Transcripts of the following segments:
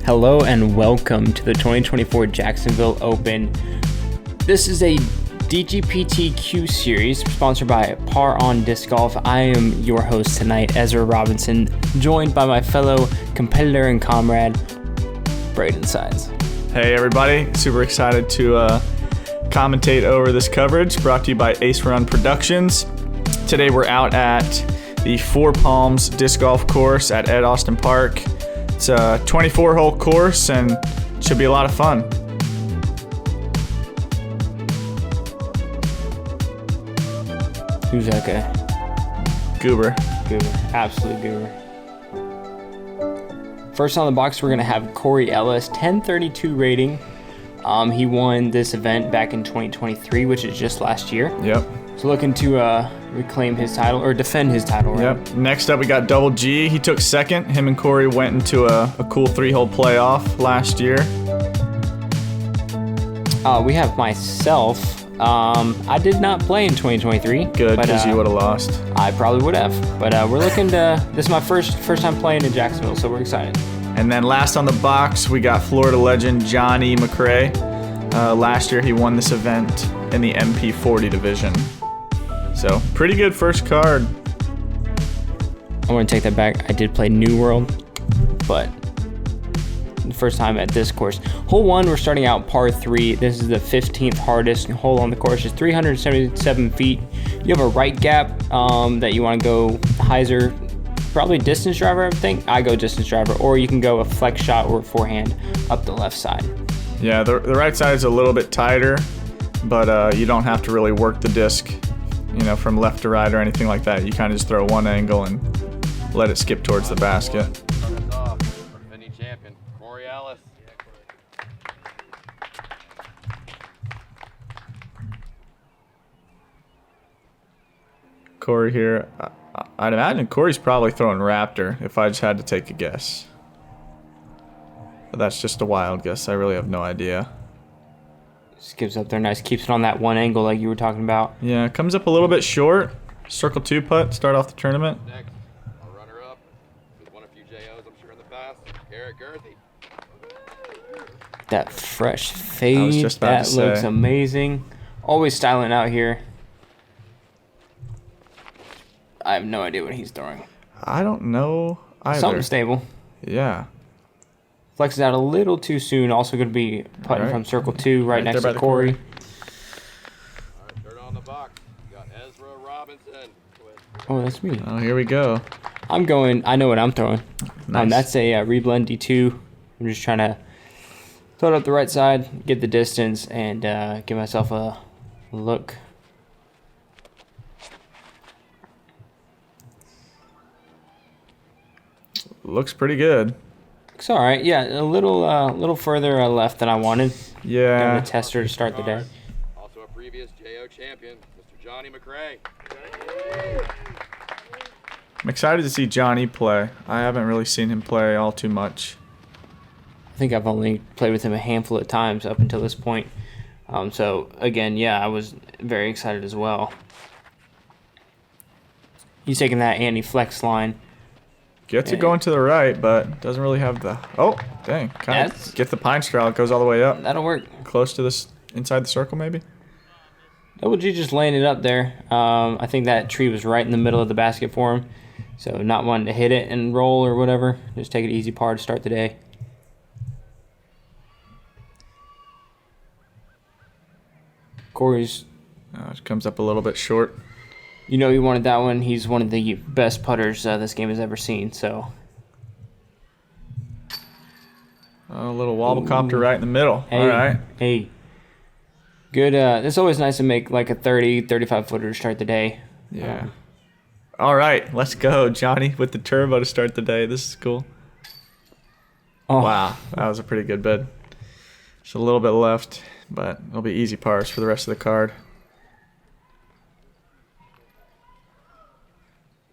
Hello and welcome to the 2024 Jacksonville Open. This is a DGPT Q series sponsored by Par on Disc Golf. I am your host tonight, Ezra Robinson, joined by my fellow competitor and comrade, Braeden Sides. Hey everybody, super excited to commentate over this coverage brought to you by Run Productions. Today we're out at the Four Palms Disc Golf Course at Ed Austin Park. It's a 24-hole course and should be a lot of fun. Who's that guy? Goober. Absolute goober. First on the box, we're going to have Corey Ellis, 1032 rating. He won this event back in 2023, which is just last year. Yep. So looking to reclaim his title, or defend his title, right? Yep. Next up, we got Double G. He took second. Him and Corey went into a cool 3-hole playoff last year. We have myself. I did not play in 2023. Good, because you would have lost. I probably would have. But we're looking to... This is my first time playing in Jacksonville, so we're excited. And then last on the box, we got Florida legend JohnE McCray. Last year, he won this event in the MP40 division. So, pretty good first card. I want to take that back. I did play New World, but the first time at this course. Hole 1, we're starting out par 3. This is the 15th hardest hole on the course. It's 377 feet. You have a right gap that you want to go hyzer, probably distance driver, I think. I go distance driver, or you can go a flex shot or forehand up the left side. Yeah, the right side is a little bit tighter, but you don't have to really work the disc, from left to right or anything like that. You kind of just throw one angle and let it skip towards the basket. Starts off, defending champion, Corey Ellis. Corey here. I'd imagine Corey's probably throwing Raptor if I just had to take a guess. But that's just a wild guess. I really have no idea. Skips up there nice. Keeps it on that one angle like you were talking about. Yeah, it comes up a little bit short. Circle 2 putt, start off the tournament. Next, our runner-up, who's won a few JOs, I'm sure, in the past, Garrett Gurthie. That fresh fade, I was just about to looks say. amazing. Always styling out here. I have no idea what he's throwing. I don't know either. Something stable. Yeah. Flexes out a little too soon. Also going to be putting from circle 2 right next there to by the Corey. All right, third on the box, we got Ezra Robinson. Oh, that's me. Oh, here we go. I'm going. I know what I'm throwing. Nice. That's a reblend D2. I'm just trying to throw it up the right side, get the distance, and give myself a look. Looks pretty good. It's all right. Yeah, a little further left than I wanted. Yeah. Giving a tester to start the day. Also a previous JO champion, Mr. JohnE McCray. I'm excited to see JohnE play. I haven't really seen him play all too much. I think I've only played with him a handful of times up until this point. So, again, yeah, I was very excited as well. He's taking that anti-flex line. Gets it going to the right, but doesn't really have the... Oh, dang. Kind of get the pine straw. It goes all the way up. That'll work. Close to this, inside the circle, maybe? Double G just laying it up there. I think that tree was right in the middle of the basket for him. So, not wanting to hit it and roll or whatever. Just take it easy par to start the day. Corey's... It comes up a little bit short. You know he wanted that one. He's one of the best putters this game has ever seen, so... A little wobble copter right in the middle. Hey, All right. Hey. Good. It's always nice to make like a 30, 35-footer to start the day. Yeah. All right. Let's go, JohnE, with the turbo to start the day. This is cool. Oh. Wow. That was a pretty good bid. Just a little bit left, but it'll be easy pars for the rest of the card.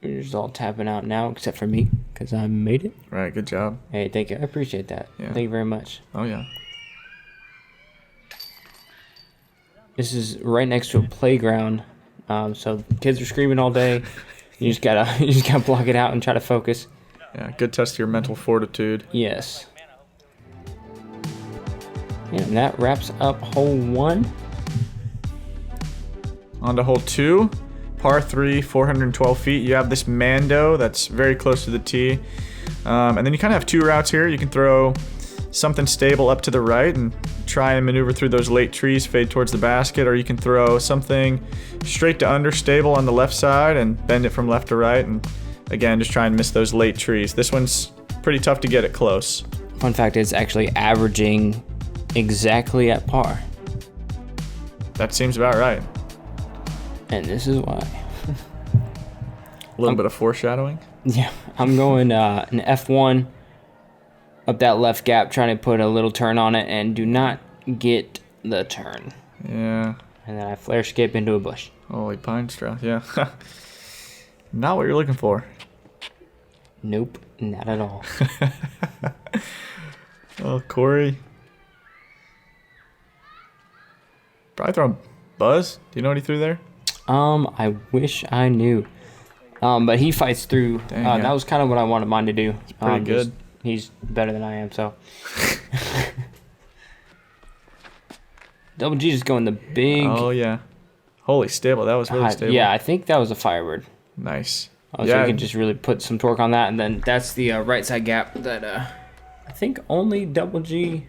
You're just all tapping out now, except for me, because I made it. Right. Good job. Hey, thank you. I appreciate that. Yeah. Thank you very much. Oh, yeah. This is right next to a playground, so kids are screaming all day. You just gotta block it out and try to focus. Yeah, good test of your mental fortitude. Yes. And that wraps up hole 1. On to hole 2, par 3, 412 feet. You have this Mando that's very close to the tee. And then you kind of have 2 routes here. You can throw something stable up to the right and try and maneuver through those late trees, fade towards the basket, or you can throw something straight to understable on the left side and bend it from left to right, and again, just try and miss those late trees. This one's pretty tough to get it close. Fun fact, it's actually averaging exactly at par. That seems about right. And this is why. A little bit of foreshadowing. Yeah, I'm going an F1 up that left gap, trying to put a little turn on it, and do not get the turn. Yeah. And then I flare skip into a bush. Holy pine straw, yeah. Not what you're looking for. Nope, not at all. Oh, Corey. Probably throwing Buzz. Do you know what he threw there? I wish I knew. But he fights through. Dang, yeah. That was kind of what I wanted mine to do. It's pretty good. He's better than I am, so. Double G just going the big. Oh, yeah. Holy stable. That was really stable. Yeah, I think that was a Firebird. Nice. So you can just really put some torque on that, and then that's the right side gap that I think only Double G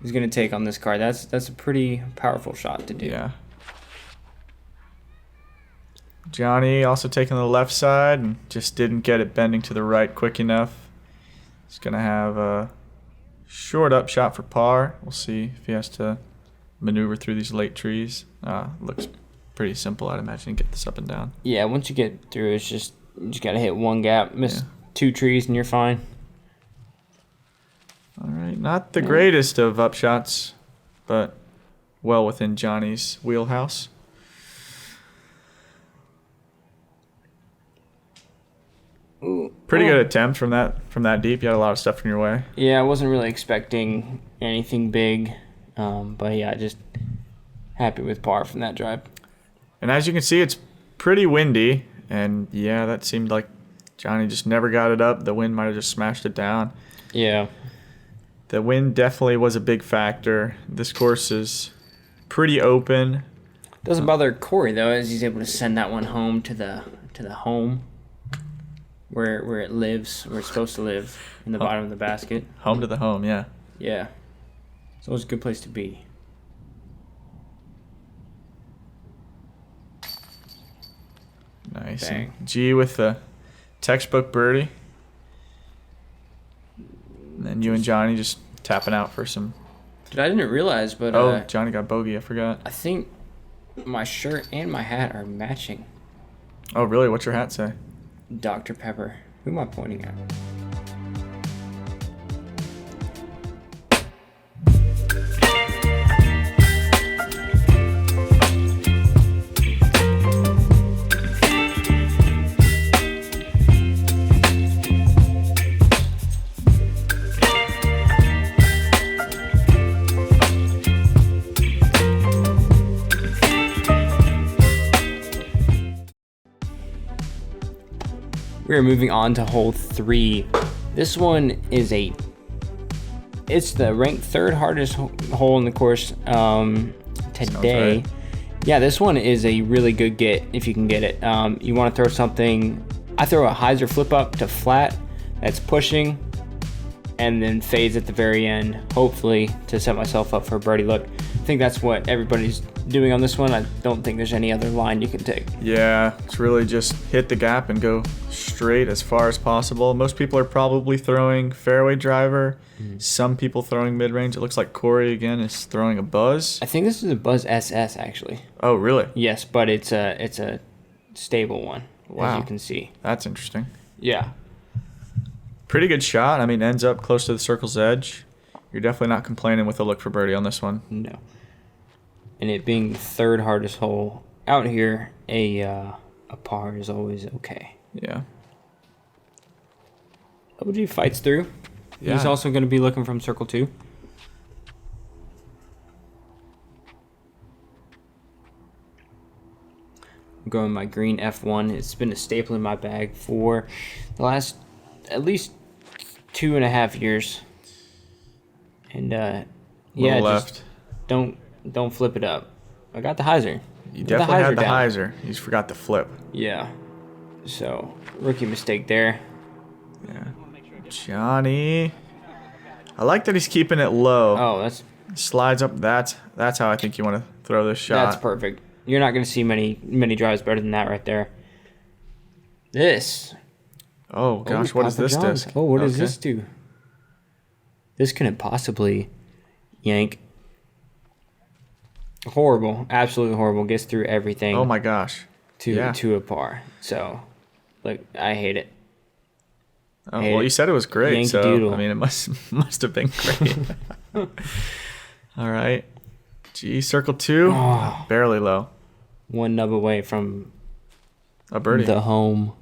is going to take on this card. That's a pretty powerful shot to do. Yeah. Johnny also taking the left side and just didn't get it bending to the right quick enough. He's going to have a short up shot for par. We'll see if he has to maneuver through these late trees. Looks pretty simple, I'd imagine, get this up and down. Yeah, once you get through, you just got to hit one gap, miss 2 trees, and you're fine. All right, not the greatest of up shots, but well within Johnny's wheelhouse. Pretty good attempt from that deep. You had a lot of stuff in your way. Yeah, I wasn't really expecting anything big, but yeah, just happy with par from that drive. And as you can see, it's pretty windy, and yeah, that seemed like Johnny just never got it up. The wind might have just smashed it down. Yeah. The wind definitely was a big factor. This course is pretty open. Doesn't bother Corey though, as he's able to send that one home to the home. Where it lives, where it's supposed to live, in the bottom of the basket. Home to the home, yeah. Yeah. It's always a good place to be. Nice. Bang. G with the textbook birdie. And then you and Johnny just tapping out for some. Dude, I didn't realize, but Johnny got bogey, I forgot. I think my shirt and my hat are matching. Oh, really? What's your hat say? Dr. Pepper. Who am I pointing at? We're moving on to hole 3. This one is it's the ranked 3rd hardest hole in the course today. Right. Yeah, this one is a really good get if you can get it. You want to throw something. I throw a hyzer flip up to flat that's pushing, and then fades at the very end, hopefully to set myself up for a birdie look. I think that's what everybody's doing on this one. I don't think there's any other line you can take. Yeah, it's really just hit the gap and go straight as far as possible. Most people are probably throwing fairway driver. Some people throwing mid-range. It looks like Corey again is throwing a Buzz. I think this is a Buzz SS actually. Oh, really? Yes, but it's a stable one. Wow. As you can see. That's interesting. Yeah. Pretty good shot. I mean, ends up close to the circle's edge. You're definitely not complaining with a look for birdie on this one. No. And it being the 3rd hardest hole out here, a par is always okay. Yeah. Double G fights through. Yeah. He's also going to be looking from circle 2. I'm going my green F1. It's been a staple in my bag for the last at least 2.5 years. And Yeah, left. just don't flip it up. I got the hyzer. You definitely had the down. hyzer. You just forgot the flip. Yeah. So, rookie mistake there. Yeah. Johnny. I like that he's keeping it low. Oh, that's Slides up. That's how I think you want to throw this shot. That's perfect. You're not going to see many drives better than that right there. This. Oh gosh, what does Papa this John's. disc? Oh, what does Okay. this do? This couldn't possibly yank. Horrible. Absolutely horrible. Gets through everything. Oh my gosh. To a par. So, look, I hate it. Oh, Hate well, it. you said it was great, Yankee so Doodle. I mean, it must have been great. All right. G circle 2, Oh. barely low. One nub away from A birdie. the home.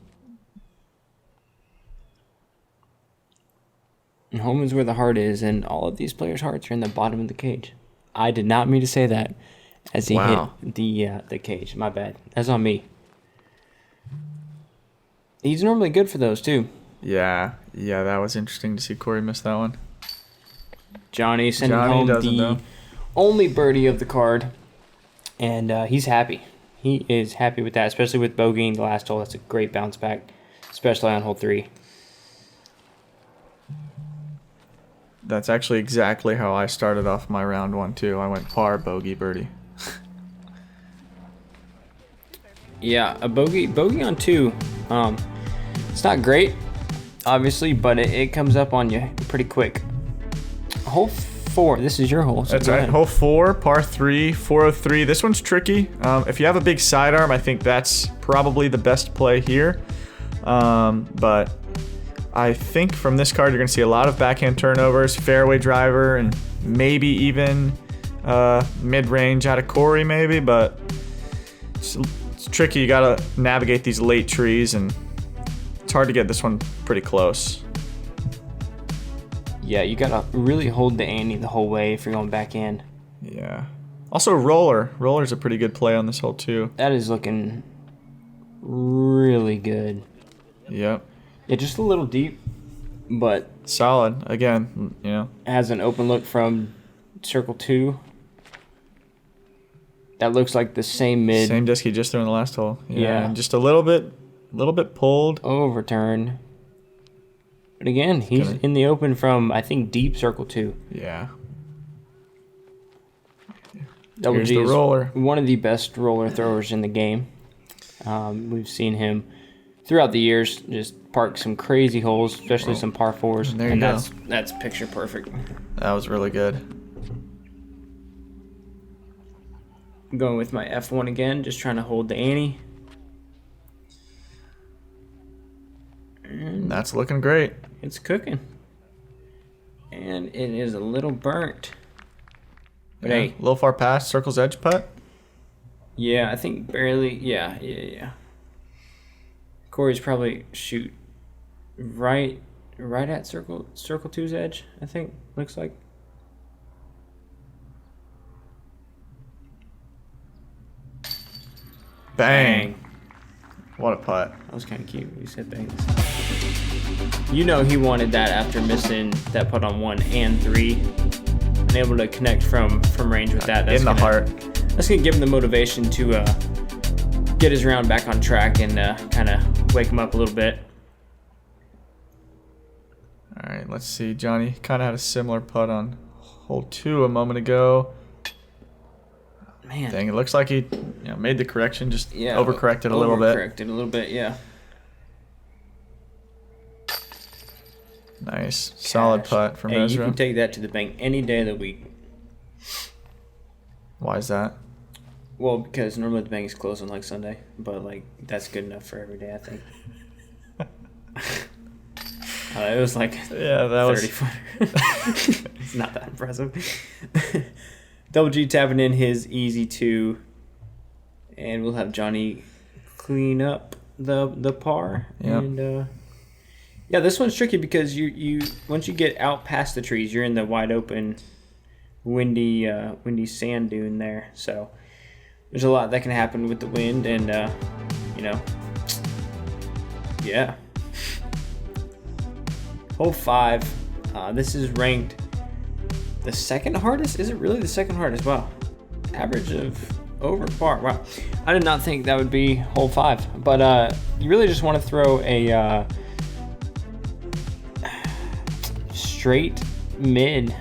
And home is where the heart is, and all of these players' hearts are in the bottom of the cage. I did not mean to say that as he Wow. hit the cage. My bad. That's on me. He's normally good for those, too. Yeah, that was interesting to see Corey miss that one. Johnny sending Johnny home doesn't the know. only birdie of the card, and he's happy. He is happy with that, especially with bogeying the last hole. That's a great bounce back, especially on hole 3. That's actually exactly how I started off my round 1 too. I went par, bogey, birdie. Yeah, a bogey on 2. It's not great, obviously, but it comes up on you pretty quick. Hole 4. This is your hole. So That's go right. ahead. Hole 4, par 3, 403. This one's tricky. If you have a big sidearm, I think that's probably the best play here. But I think from this card, you're going to see a lot of backhand turnovers, fairway driver, and maybe even mid-range out of Corey, maybe. But it's tricky. You got to navigate these late trees, and it's hard to get this one pretty close. Yeah, you got to really hold the ante the whole way if you're going back in. Yeah. Also, roller. Roller's a pretty good play on this hole, too. That is looking really good. Yep. Yeah, just a little deep, but Solid. Again, you know. has an open look from circle 2. That looks like the same mid. Same disc he just threw in the last hole. Yeah. And just a little bit pulled. Overturn. But again, he's in the open from, I think, deep circle 2. Yeah. Double Here's G the is roller. one of the best roller throwers in the game. We've seen him throughout the years just park some crazy holes, especially some par 4s. And there you go. That's picture perfect. That was really good. I'm going with my F1 again, just trying to hold the ante. And That's looking great. it's cooking. And it is a little burnt. But Yeah. hey, A little far past circle's edge putt. yeah, I think barely. Yeah. Corey's probably shoot right at circle 2's edge, I think. Looks like. Bang. What a putt. That was kind of cute. We said bangs. You know he wanted that after missing that putt on 1 and 3. And able to connect from range with that. That's in the heart. That's going to give him the motivation to get his round back on track and kind of wake him up a little bit. All right, let's see. Johnny kind of had a similar putt on hole 2 a moment ago. Man. Dang, it looks like he made the correction, just Yeah. overcorrected a little bit. Overcorrected a little bit, yeah. Nice. Solid Cash. putt from Hey, Ezra. you can take that to the bank any day of the week. Why is that? Well, because normally the bank is closed on like Sunday, but like that's good enough for every day, I think. It was like Yeah, that 30 footer. It's not that impressive. Double G tapping in his easy 2, and we'll have Johnny clean up the par. Yep. And yeah, this one's tricky because you once you get out past the trees, you're in the wide open, windy sand dune there. So there's a lot that can happen with the wind, and yeah. Hole 5. This is ranked The second hardest? Is it really the second hardest? Wow. Average of over par. Wow. I did not think that would be hole 5. But you really just want to throw a straight mid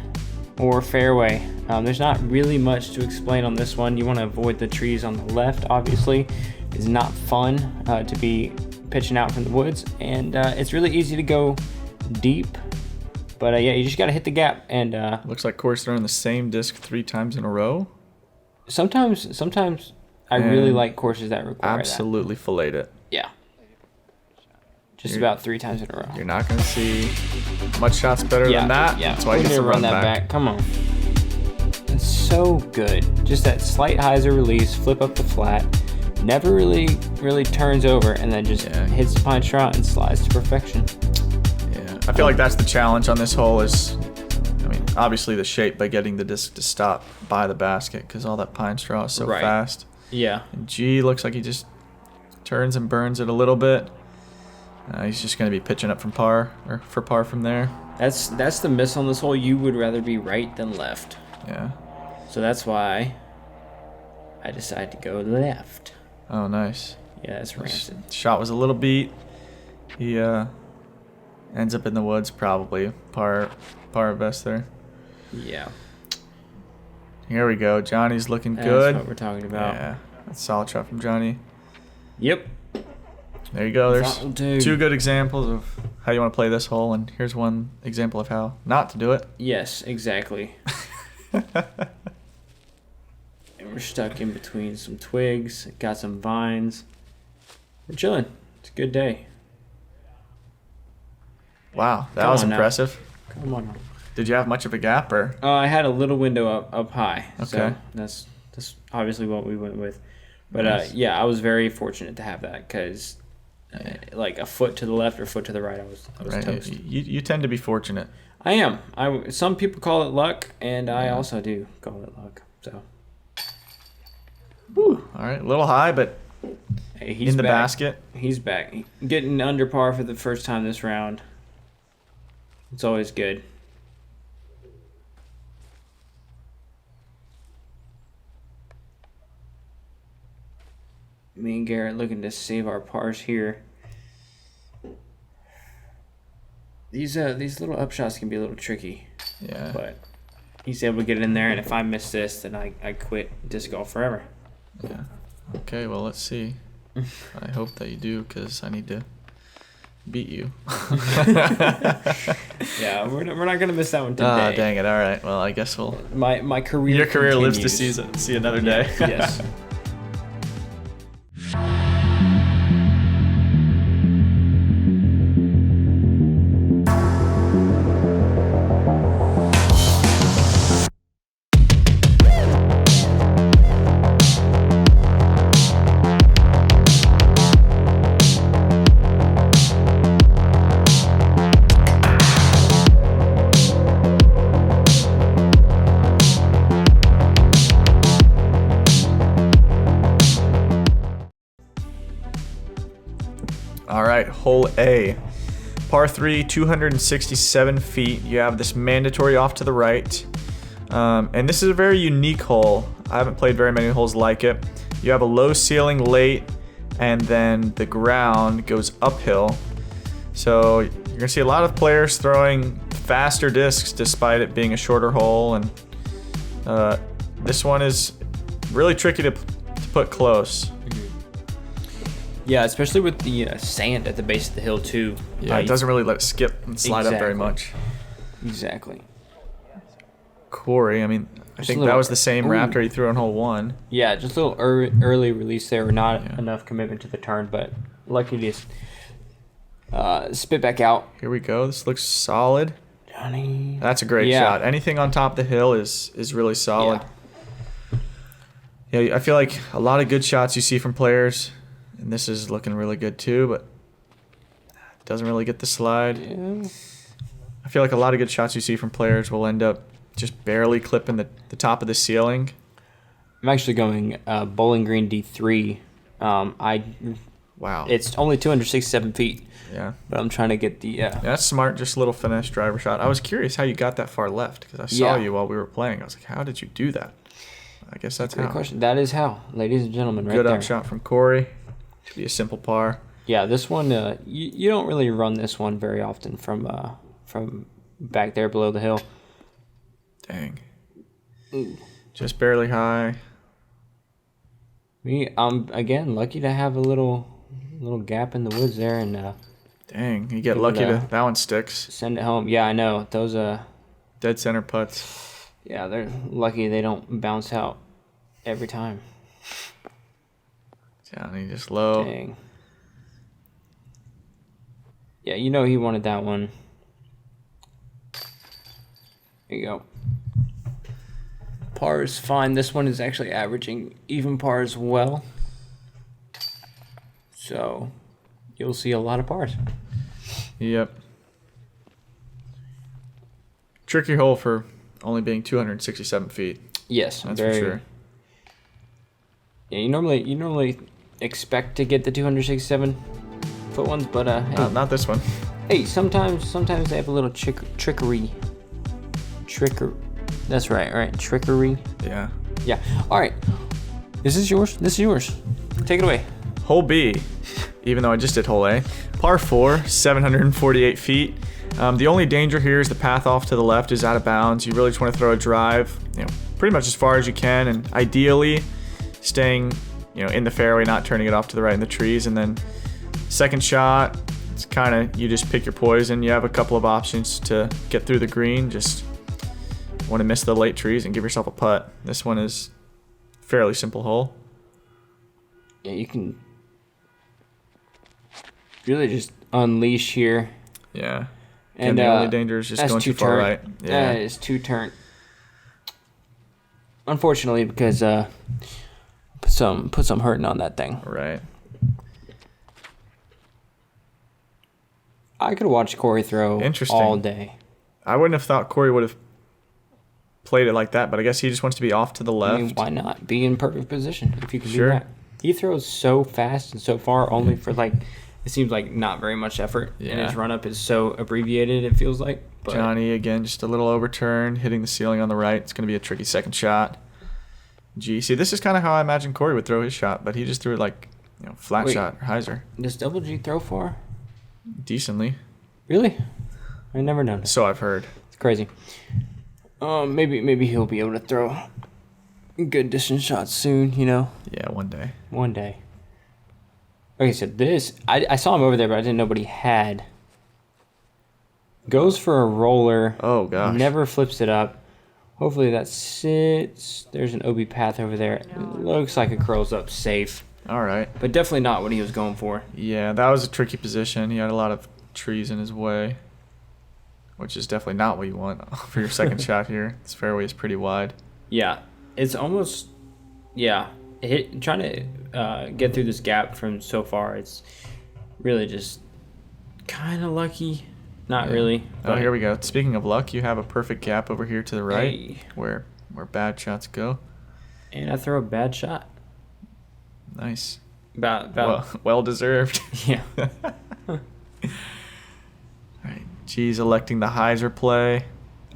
or fairway. There's not really much to explain on this one. You want to avoid the trees on the left, obviously. It's not fun to be pitching out from the woods. And it's really easy to go deep. But yeah, you just got to hit the gap. And looks like Corey's throwing the same disc 3 times in a row. Sometimes I really like courses that require absolutely that. Filleted it. Yeah. Just about 3 times in a row. You're not going to see much shots better than that. Yeah, that's why you get to run that back. Come on. It's so good. Just that slight hyzer release, flip up the flat, never really turns over, and then just hits the pine straw and slides to perfection. Yeah, I feel like that's the challenge on this hole is, I mean, obviously the shape, by getting the disc to stop by the basket because all that pine straw is so fast. Yeah. And G looks like he just turns and burns it a little bit. He's just going to be pitching up from par, or for par from there. That's the miss on this hole. You would rather be right than left. Yeah. So that's why I decided to go left. Oh, nice. Yeah, it's rancid. Shot was a little beat. He ends up in the woods probably. Par at best there. Yeah. Here we go. Johnny's looking good. That's what we're talking about. Yeah. That's a solid shot from Johnny. Yep. There you go. There's 2 good examples of how you want to play this hole, and here's one example of how not to do it. Yes, exactly. And we're stuck in between some twigs, got some vines. We're chilling. It's a good day. Wow, that was impressive. Come on now. Did you have much of a gap, or? I had a little window up high. Okay. So that's obviously what we went with. But nice. yeah, I was very fortunate to have that because like a foot to the left or foot to the right, I was toast. You tend to be fortunate. I am. Some people call it luck, and I also do call it luck. So. Whew. All right, a little high, but hey, he's in the back. basket. He's back. Getting under par for the first time this round. It's always good. Me and Garrett looking to save our pars here. These little upshots can be a little tricky. Yeah. But he's able to get it in there, and if I miss this, then I quit disc golf forever. Yeah. Okay, well, let's see. I hope that you do, because I need to beat you. Yeah, we're not going to miss that one today. Oh, dang it. All right. Well, I guess we'll... My career Your career lives to continues. see another day. Yes. All right, hole A. Par 3, 267 feet. You have this mandatory off to the right. And this is a very unique hole. I haven't played very many holes like it. You have a low ceiling late, and then the ground goes uphill. So you're going to see a lot of players throwing faster discs despite it being a shorter hole. And this one is really tricky to put close. Yeah, especially with the sand at the base of the hill too. Yeah, it doesn't really let it skip and slide up very much. Exactly. Corey, I mean, I think that was the same Raptor he threw on hole 1. Yeah, just a little early release there. Not enough commitment to the turn, but lucky to spit back out. Here we go. This looks solid. Johnny. That's a great shot. Anything on top of the hill is really solid. Yeah, I feel like a lot of good shots you see from players, and this is looking really good too, but it doesn't really get the slide. Yeah. I feel like a lot of good shots you see from players will end up just barely clipping the top of the ceiling. I'm actually going Bowling Green D3. I Wow. It's only 267 feet. Yeah. But I'm trying to get the... Yeah, that's smart. Just a little finesse driver shot. I was curious how you got that far left because I saw you while we were playing. I was like, how did you do that? I guess that's Great question. That is how, ladies and gentlemen, right Good there. up shot from Corey. Should be a simple par. Yeah, this one, you don't really run this one very often from back there below the hill. Dang. Ooh. Just barely high. I'm, again, lucky to have a little gap in the woods there and dang, you get lucky to that one sticks. Send it home. Yeah, I know. Those dead center putts. Yeah, they're lucky they don't bounce out every time. Johnny just low. Dang. Yeah, you know he wanted that one. There you go. Par is fine. This one is actually averaging even par as well. So you'll see a lot of pars. Yep. Tricky hole for only being 267 feet. Yes, that's for sure. Yeah, you normally expect to get the 267-foot ones, but hey, not this one. Hey, sometimes they have a little trickery. That's right, trickery. Yeah. Yeah. All right. This is yours. Take it away. Hole B, even though I just did hole A. Par 4, 748 feet. The only danger here is the path off to the left is out of bounds. You really just want to throw a drive, pretty much as far as you can, and ideally staying, in the fairway, not turning it off to the right in the trees. And then second shot, it's kind of, you just pick your poison. You have a couple of options to get through the green. Just want to miss the late trees and give yourself a putt. This one is fairly simple hole. Yeah, you can really just unleash here. Yeah. And the only danger is just going too far right. Yeah, it's too turn. Unfortunately, because put some hurting on that thing. Right. I could watch Corey throw all day. I wouldn't have thought Corey would have played it like that, but I guess he just wants to be off to the left. I mean, why not? Be in perfect position if you can do that. He throws so fast and so far only for it seems like not very much effort. Yeah. And his run-up is so abbreviated, it feels like. But Johnny, again, just a little overturn, hitting the ceiling on the right. It's going to be a tricky second shot. Gee, see, this is kind of how I imagine Corey would throw his shot, but he just threw it flat shot or hyzer. Does Double G throw far? Decently. Really? I never noticed. So I've heard. It's crazy. Maybe he'll be able to throw good distance shots soon, Yeah, one day. One day. Okay, so this, I saw him over there, but I didn't know what he had. Goes for a roller. Oh, gosh. Never flips it up. Hopefully that sits. There's an OB path over there. It looks like it curls up safe. All right. But definitely not what he was going for. Yeah, that was a tricky position. He had a lot of trees in his way, which is definitely not what you want for your second shot here. This fairway is pretty wide. Yeah, it's almost, trying to get through this gap from so far, it's really just kind of lucky. Not really. Oh, here we go. Speaking of luck, you have a perfect gap over here to the right, hey, where bad shots go. And I throw a bad shot. Nice. Well deserved. Yeah. All right. G's electing the hyzer play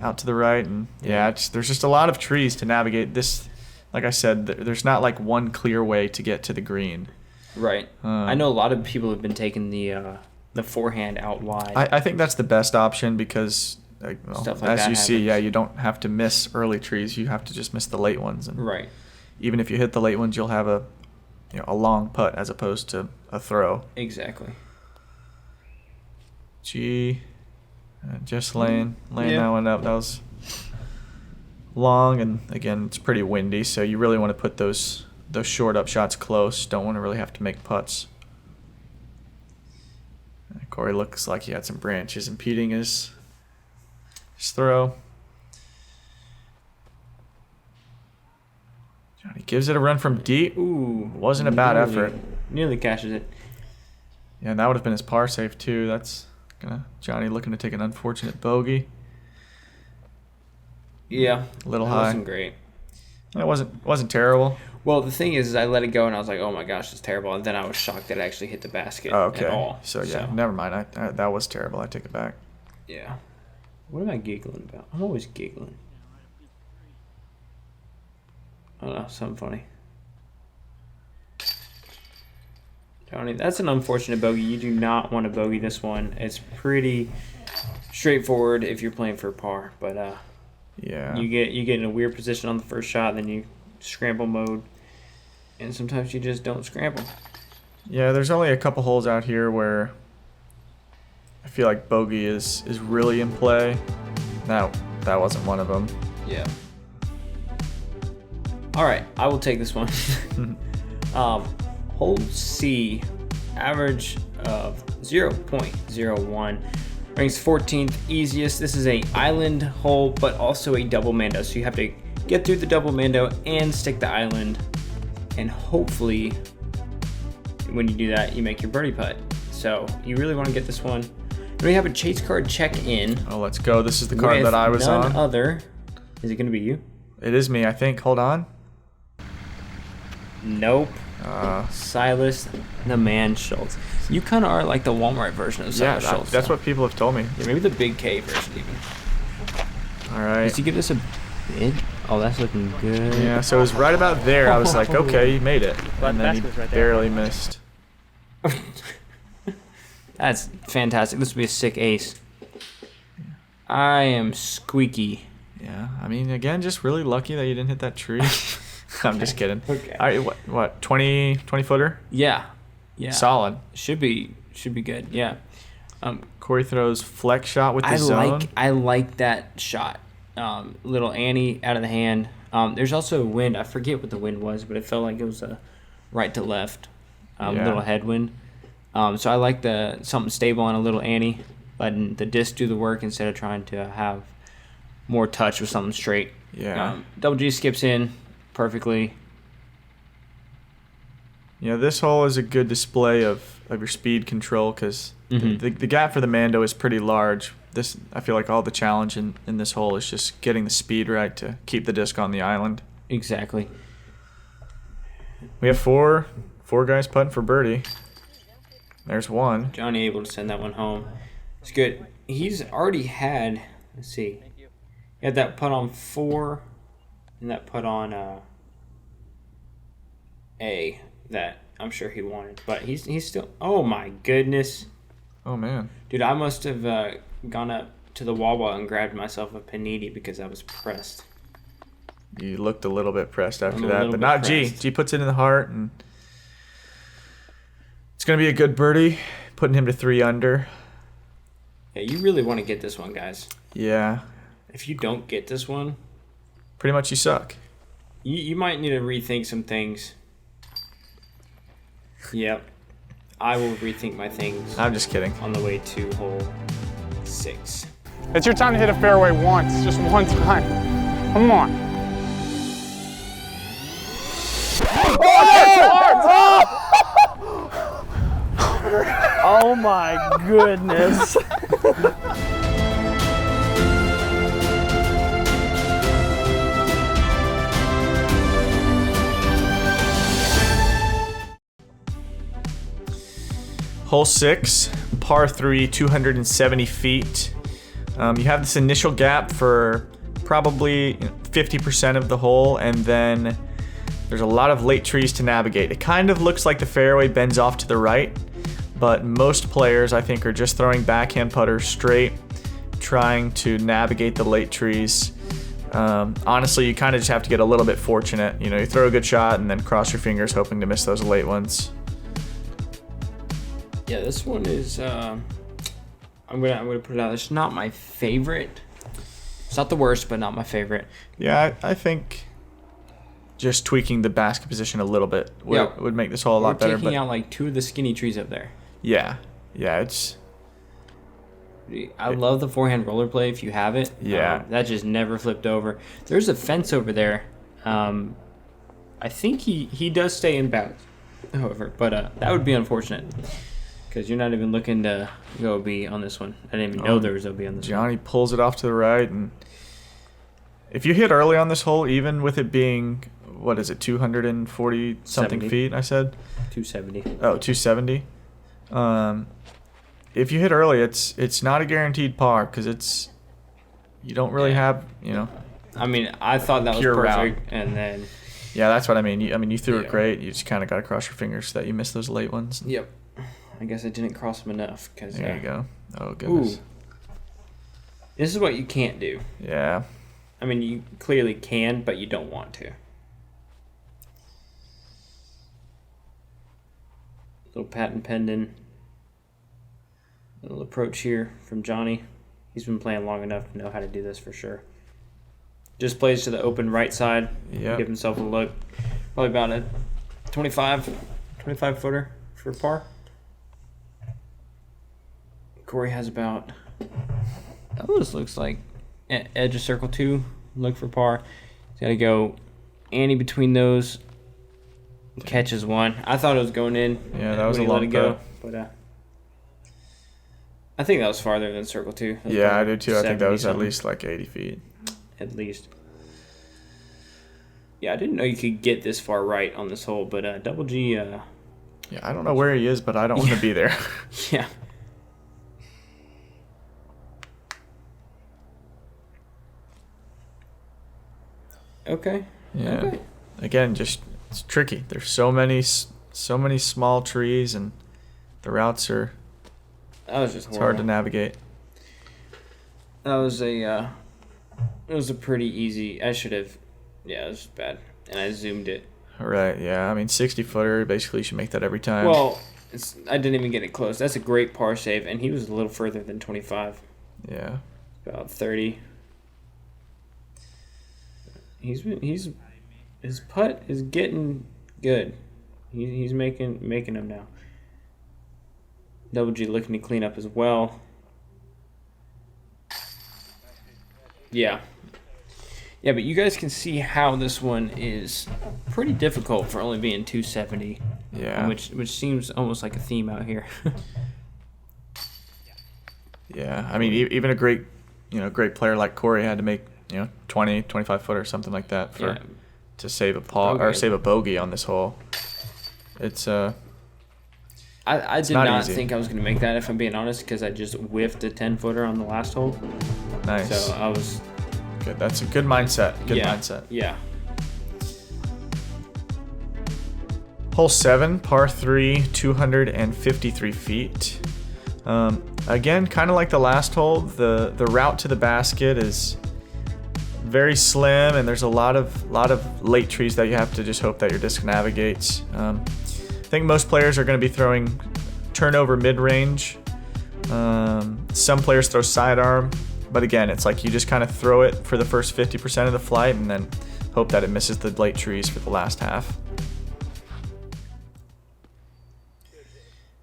out to the right, and there's just a lot of trees to navigate this. Like I said, there's not like one clear way to get to the green. Right. I know a lot of people have been taking the forehand out wide. I think that's the best option because, as you see, you don't have to miss early trees. You have to just miss the late ones. And right. Even if you hit the late ones, you'll have a long putt as opposed to a throw. Exactly. G, just laying that one up. That was long, and again, it's pretty windy, so you really want to put those short up shots close. Don't want to really have to make putts. Corey looks like he had some branches impeding his throw. Johnny gives it a run from deep. Ooh, wasn't a bad effort. Nearly cashes it. Yeah, and that would have been his par save too. That's Johnny looking to take an unfortunate bogey. Yeah, a little that high. Wasn't great. It wasn't terrible. Well, the thing is I let it go and I was like, oh my gosh, it's terrible. And then I was shocked that it actually hit the basket at all. So, yeah, never mind. That was terrible. I take it back. Yeah. What am I giggling about? I'm always giggling. I don't know, something funny. Johnny, that's an unfortunate bogey. You do not want to bogey this one. It's pretty straightforward if you're playing for par, but yeah, you get in a weird position on the first shot, then you scramble mode, and sometimes you just don't scramble. Yeah, there's only a couple holes out here where I feel like bogey is really in play. That wasn't one of them. Yeah. All right, I will take this one. Hole C, average of 0.01, ranks 14th, easiest. This is a island hole, but also a double mando. So you have to get through the double mando and stick the island, and hopefully, when you do that, you make your birdie putt. So you really want to get this one. And we have a chase card check-in. Oh, let's go. This is the card that I was on. None other. Is it going to be you? It is me, I think. Hold on. Nope. Silas the Man Schultz. You kind of are like the Walmart version of Silas Schultz. That's what people have told me. Yeah, maybe the Big K version even. All right. Does he give us a bid? Oh, that's looking good. Yeah, so it was right about there. I was like, okay, you made it. And then he barely missed. That's fantastic. This would be a sick ace. I am squeaky. Yeah, I mean, again, just really lucky that you didn't hit that tree. I'm just kidding. Okay. All right, what 20 footer? Yeah. Solid. Should be good. Yeah. Corey throws flex shot with the zone. I like that shot. Little Annie out of the hand. There's also a wind. I forget what the wind was, but it felt like it was a right to left. Little headwind. So I like something stable on a little Annie, letting the disc do the work instead of trying to have more touch with something straight. Yeah. Double G skips in perfectly. Yeah, this hole is a good display of your speed control because the gap for the Mando is pretty large. I feel like all the challenge in this hole is just getting the speed right to keep the disc on the island. Exactly. We have four guys putting for birdie. There's one. Johnny able to send that one home. It's good. He's already had, let's see, he had that putt on 4 and that putt on A that I'm sure he wanted. But he's still, oh my goodness. Oh man. Dude, I must have gone up to the Wawa and grabbed myself a panini because I was pressed. You looked a little bit pressed after that, but not pressed. G. G puts it in the heart, and it's going to be a good birdie, putting him to 3 under. Yeah, you really want to get this one, guys. Yeah. If you don't get this one, pretty much you suck. You might need to rethink some things. Yep. I will rethink my things. I'm just kidding. On the way to hole 6. It's your time to hit a fairway once, just one time. Come on. Oh my goodness. Hole 6, par 3, 270 feet. You have this initial gap for probably 50% of the hole, and then there's a lot of late trees to navigate. It kind of looks like the fairway bends off to the right, but most players, I think, are just throwing backhand putters straight, trying to navigate the late trees. Honestly, you kind of just have to get a little bit fortunate. You throw a good shot and then cross your fingers hoping to miss those late ones. Yeah, this one is, I'm gonna put it out. It's not my favorite. It's not the worst, but not my favorite. Yeah, I think just tweaking the basket position a little bit would make this hole a lot better. We're taking out like 2 of the skinny trees up there. Yeah, it's... I love the forehand roller play if you have it. Yeah. That just never flipped over. There's a fence over there. I think he does stay in bounds, however, but that would be unfortunate. Because you're not even looking to go OB on this one. I didn't even know there was OB on this Johnny pulls it off to the right. And if you hit early on this hole, even with it being what is it, 240 something 70. feet, I said? 270. Oh, 270. If you hit early, it's not a guaranteed par because you don't really have, you know. I mean, I thought that was Pure perfect, route. and then. Yeah, that's what I mean. You threw it Yeah. great. You just kind of got to cross your fingers that you missed those late ones. Yep. I guess I didn't cross them enough. Cause, There you go. Oh, goodness. Ooh. This is what you can't do. Yeah. I mean, you clearly can, but you don't want to. Little patent pending. Little approach here from Johnny. He's been playing long enough to know how to do this for sure. Just plays to the open right side. Yep. Give himself a look. Probably about a 25 footer for par. Corey has about, that almost looks like edge of circle 2. Look for par. He's got to go Annie between those. Catches one. I thought it was going in. Yeah, that was when a he let long it go. putt. But I think that was farther than circle 2. Yeah, I do too. I think that was at 70 least like 80 feet. at least. Yeah, I didn't know you could get this far right on this hole, but Double G, Yeah, I don't know where he is, but I don't want to be there. yeah. Okay. Yeah. Okay. Again, just it's tricky. There's so many small trees, and the routes are. That was just It's horrible. hard to navigate. That was it was a pretty easy. I should have. Yeah, it was bad, and I zoomed it. Right. Yeah. I mean, 60-footer. Basically, you should make that every time. Well, I didn't even get it close. That's a great par save, and he was a little further than 25, Yeah. about 30. His putt is getting good. He's making them now. Double G looking to clean up as well. Yeah. Yeah, but you guys can see how this one is pretty difficult for only being 270. Yeah. Which seems almost like a theme out here. Yeah. I mean, even a great player like Corey had to make 20, 25 foot or something like that Yeah. to save a par or Okay. save a bogey on this hole. It's I did not not easy. think I was going to make that, if I'm being honest, because I just whiffed a 10-footer on the last hole. nice. So I was... Good. That's a good mindset. Good yeah, mindset. Yeah. Hole 7, par 3, 253 feet. Again, kind of like the last hole, the route to the basket is very slim, and there's a lot of late trees that you have to just hope that your disc navigates. I think most players are going to be throwing turnover mid-range. Some players throw sidearm, but again, it's like you just kind of throw it for the first 50% of the flight and then hope that it misses the late trees for the last half.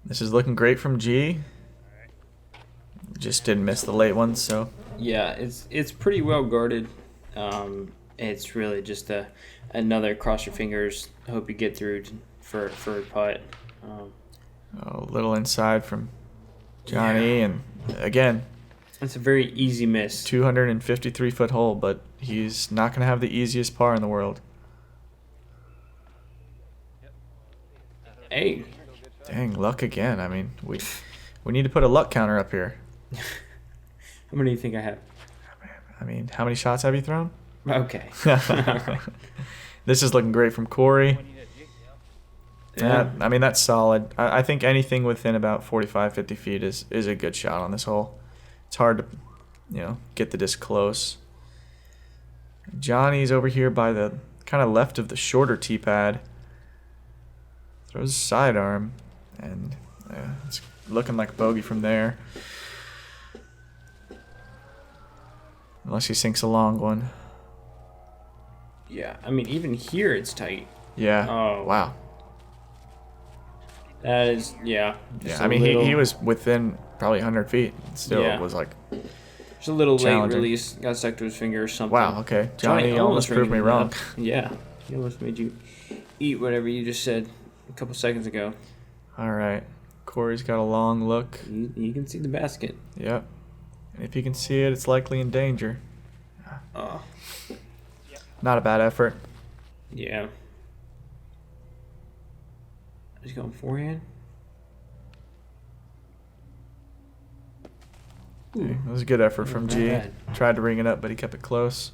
This is looking great from G. Just didn't miss the late ones, so. Yeah, it's pretty well guarded. It's really just another cross your fingers, hope you get through for a putt. A little inside from Johnny, and again, It's a very easy miss. 253-foot hole, but he's not going to have the easiest par in the world. Hey, Dang, luck again. I mean, we need to put a luck counter up here. how many do you think I have? I mean, how many shots have you thrown? Okay. This is looking great from Corey. Yeah. I mean, that's solid. I think anything within about 45, 50 feet is a good shot on this hole. It's hard to, get the disc close. Johnny's over here by the kind of left of the shorter tee pad. Throws a sidearm, and it's looking like bogey from there. Unless he sinks a long one. Yeah, I mean, even here it's tight. Yeah. Oh. Wow. That is, yeah. Yeah, just I a mean, little- he was within probably 100 feet. Still, Yeah. it was like, Just a little late challenging. release. Got stuck to his finger or something. wow, okay. Johnny almost proved me ringed wrong. up. Yeah. He almost made you eat whatever you just said a couple seconds ago. All right. Corey's got a long look. You can see the basket. Yep. And if you can see it, it's likely in danger. Oh. Not a bad effort. Yeah. He's going forehand. It was a good effort from Not G. bad. Tried to ring it up, but he kept it close.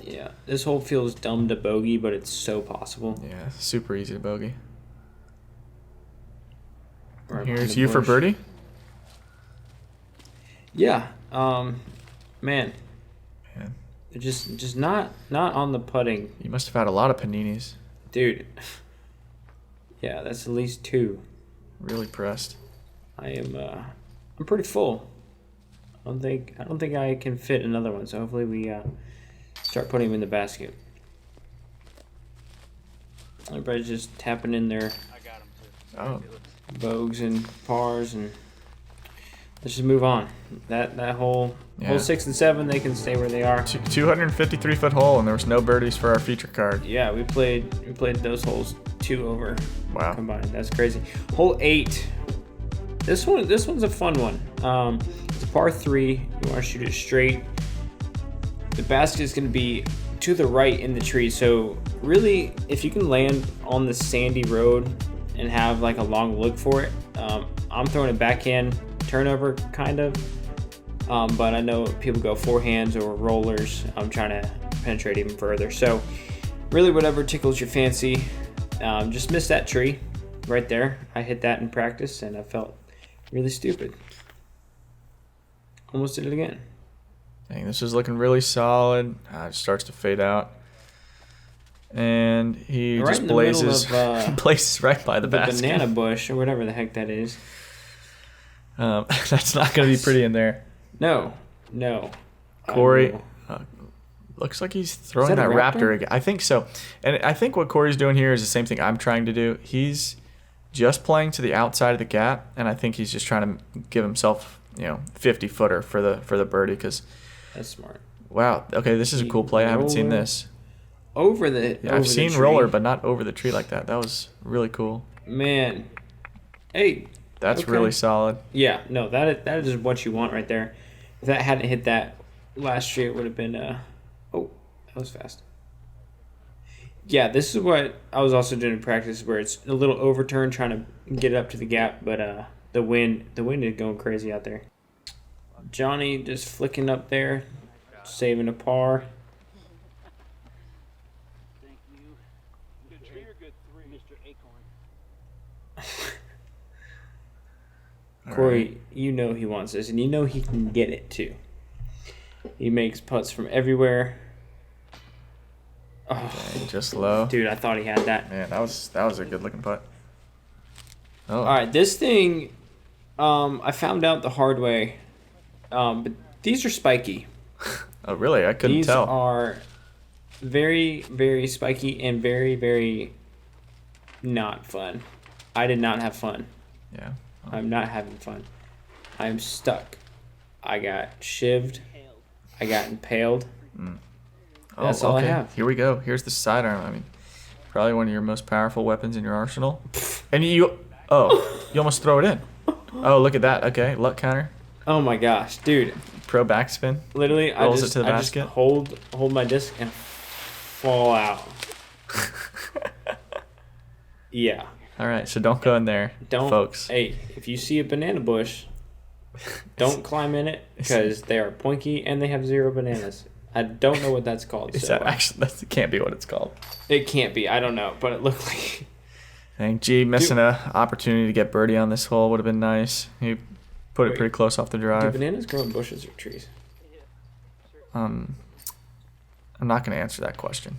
Yeah, this hole feels dumb to bogey, but it's so possible. Yeah, super easy to bogey. Right Here's behind the you for bush. birdie. Yeah. Man, Man, just not on the putting, you must have had a lot of paninis. dude. Yeah, that's at least 2. Really pressed. I'm pretty full. I don't think I can fit another one. So hopefully we start putting them in the basket. Everybody's just tapping in their Oh, bogues and pars, and let's just move on. That hole, Yeah. hole 6 and 7, they can stay where they are. 253-foot hole, and there was no birdies for our feature card. Yeah, we played those holes 2 over. Wow. Combined. That's crazy. Hole 8. This one's a fun one. It's a par 3. You want to shoot it straight. The basket is going to be to the right in the tree. So really, if you can land on the sandy road and have like a long look for it, I'm throwing it backhand turnover kind of. But I know people go forehands or rollers. I'm trying to penetrate even further. So really, whatever tickles your fancy. Just missed that tree right there. I hit that in practice, and I felt really stupid. Almost did it again. Dang, this is looking really solid. It starts to fade out. And he Right just in the middle blazes, of, blazes right by the The basket. banana bush, or whatever the heck that is. That's not going to be pretty in there. No. Corey, Oh, looks like he's throwing that that a raptor raptor? again. I think so. And I think what Corey's doing here is the same thing I'm trying to do. He's just playing to the outside of the gap, and I think he's just trying to give himself, 50-footer for the birdie. Because that's smart. wow, okay, this is a cool play. I haven't seen Roller. this. Over the. Yeah, over I've the seen tree. roller, but not over the tree like that. That was really cool. Man, hey. That's Okay. really solid. Yeah, no, that is what you want right there. If that hadn't hit that last tree, it would have been. Oh, that was fast. Yeah, this is what I was also doing in practice, where it's a little overturned, trying to get it up to the gap, but the wind is going crazy out there. Johnny just flicking up there, saving a par. Corey, you know he wants this, and you know he can get it too. He makes putts from everywhere. Oh, Okay, just low. dude, I thought he had that. Man, that was a good looking putt. Oh, All right, this thing, I found out the hard way, but these are spiky. oh really? I couldn't These tell. are very, very spiky and very, very not fun. I did not have fun. Yeah. I'm not having fun. I'm stuck. I got shivved. I got impaled. That's all I have. Here we go. Here's the sidearm. I mean, probably one of your most powerful weapons in your arsenal. And you almost throw it in. Oh, look at that. Okay, luck counter. Oh my gosh, dude. Pro backspin. Literally, Rolls I it just, to the I just basket. hold my disc and fall out. Yeah. All right, so don't go in there, Don't, folks. Hey, if you see a banana bush, don't climb in it because they are pointy and they have 0 bananas. I don't know what that's called. Is So that actually? That can't be what it's called. it can't be. I don't know, but it looked like. Dang, G missing a opportunity to get birdie on this hole would have been nice. He put it Wait. pretty close off the Do drive. bananas grow in bushes or trees? I'm not going to answer that question.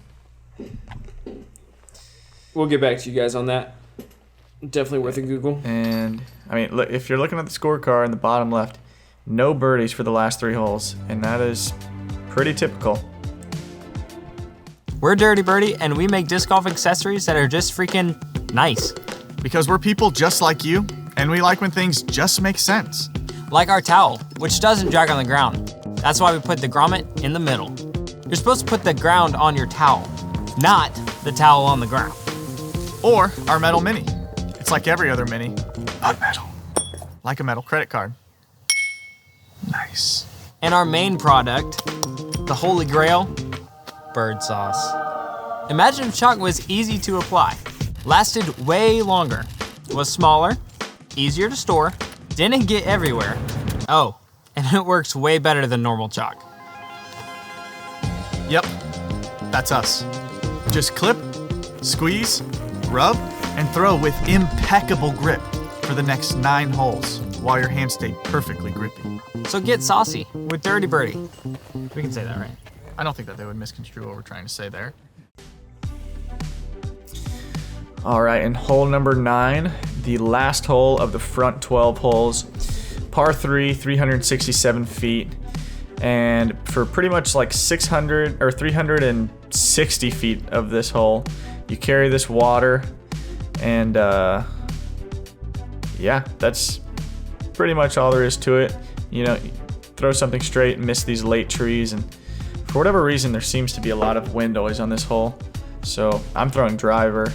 We'll get back to you guys on that. Definitely worth a Google. And I mean, look, if you're looking at the scorecard in the bottom left, no birdies for the last 3 holes, and that is pretty typical. We're Dirty Birdie, and we make disc golf accessories that are just freaking nice. Because we're people just like you, and we like when things just make sense. Like our towel, which doesn't drag on the ground. That's why we put the grommet in the middle. You're supposed to put the ground on your towel, not the towel on the ground. Or our metal mini. It's like every other mini, but metal. Like a metal credit card. Nice. And our main product, the Holy Grail, bird sauce. Imagine if chalk was easy to apply, lasted way longer, was smaller, easier to store, didn't get everywhere. Oh, and it works way better than normal chalk. Yep, that's us. Just clip, squeeze, rub, and throw with impeccable grip for the next 9 holes while your hands stay perfectly grippy. So get saucy with Dirty Birdie. We can say that, right? I don't think that they would misconstrue what we're trying to say there. All right, and hole number 9, the last hole of the front 12 holes, par 3, 367 feet, and for pretty much like 600 or 360 feet of this hole, you carry this water, and yeah, that's pretty much all there is to it. You know, throw something straight and miss these late trees, and for whatever reason, there seems to be a lot of wind always on this hole, so I'm throwing driver.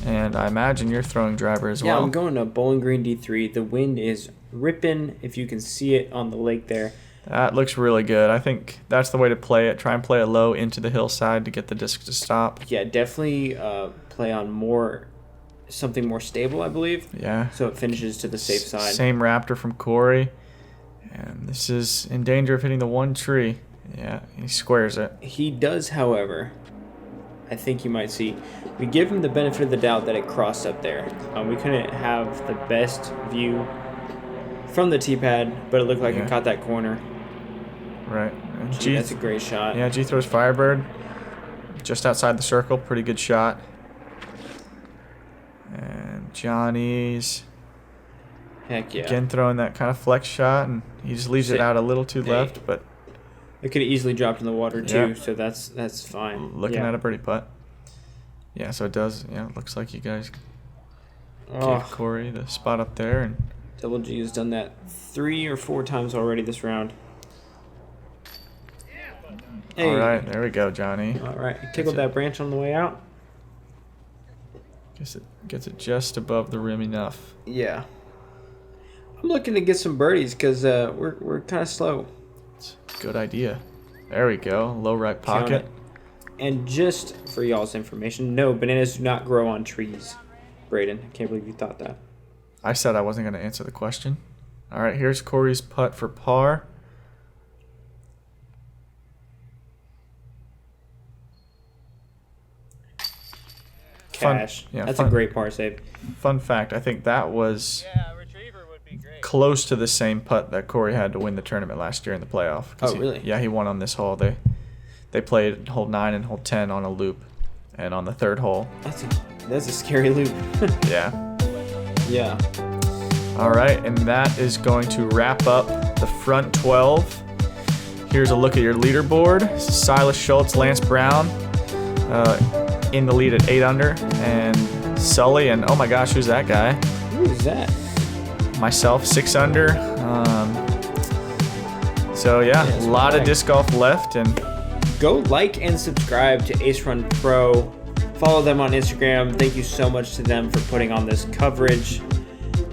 And I imagine you're throwing driver as well. Yeah, I'm going to Bowling Green D3. The wind is ripping, if you can see it on the lake there. That looks really good. I think that's the way to play it. Try and play it low into the hillside to get the disc to stop. Yeah, definitely play on something more stable, I believe. Yeah. So it finishes to the safe side. Same Raptor from Corey. And this is in danger of hitting the one tree. Yeah, he squares it. He does, however, I think you might see, we give him the benefit of the doubt that it crossed up there. We couldn't have the best view from the tee pad, but it looked like it caught that corner. Right. And Gee, that's a great shot. Yeah, G throws Firebird just outside the circle. Pretty good shot. And Johnny's Heck yeah. again throwing that kind of flex shot, and he just leaves it out a little too left, but it could have easily dropped in the water too, Yeah. so that's fine. looking at a birdie putt. Yeah, so it does. Yeah, it looks like you guys gave Oh, Corey the spot up there, and Double G has done that 3 or 4 times already this round. Hey. all right, there we go, Johnny. All right, you tickled that branch on the way out. Guess it gets it just above the rim enough. Yeah. I'm looking to get some birdies because we're kind of slow. It's a good idea. There we go, low right pocket. And just for y'all's information, no, bananas do not grow on trees. Braeden, I can't believe you thought that. I said I wasn't going to answer the question. All right, here's Corey's putt for par. Cash. That's a great par save. Fun fact, I think that was close to the same putt that Corey had to win the tournament last year in the playoff. Oh, really? Yeah, he won on this hole. They played hole 9 and hole 10 on a loop, and on the third hole. That's a scary loop. Yeah. Yeah. All right, and that is going to wrap up the front 12. Here's a look at your leaderboard. Silas Schultz, Lance Brown in the lead at 8 under, and Sully, and oh my gosh, who's that guy? Who is that? Myself, 6 under. So yeah, a lot of disc golf left, and go like and subscribe to Ace Run Pro. Follow them on Instagram. Thank you so much to them for putting on this coverage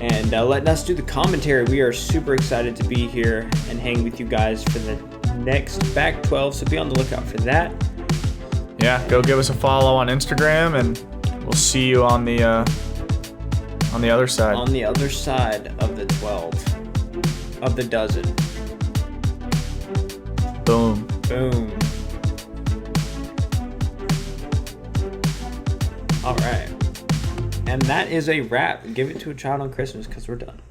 and letting us do the commentary. We are super excited to be here and hang with you guys for the next back 12, so be on the lookout for that. yeah, go give us a follow on Instagram, and we'll see you on the other side. On the other side of the 12, of the dozen. Boom. Boom. All right. And that is a wrap. Give it to a child on Christmas because we're done.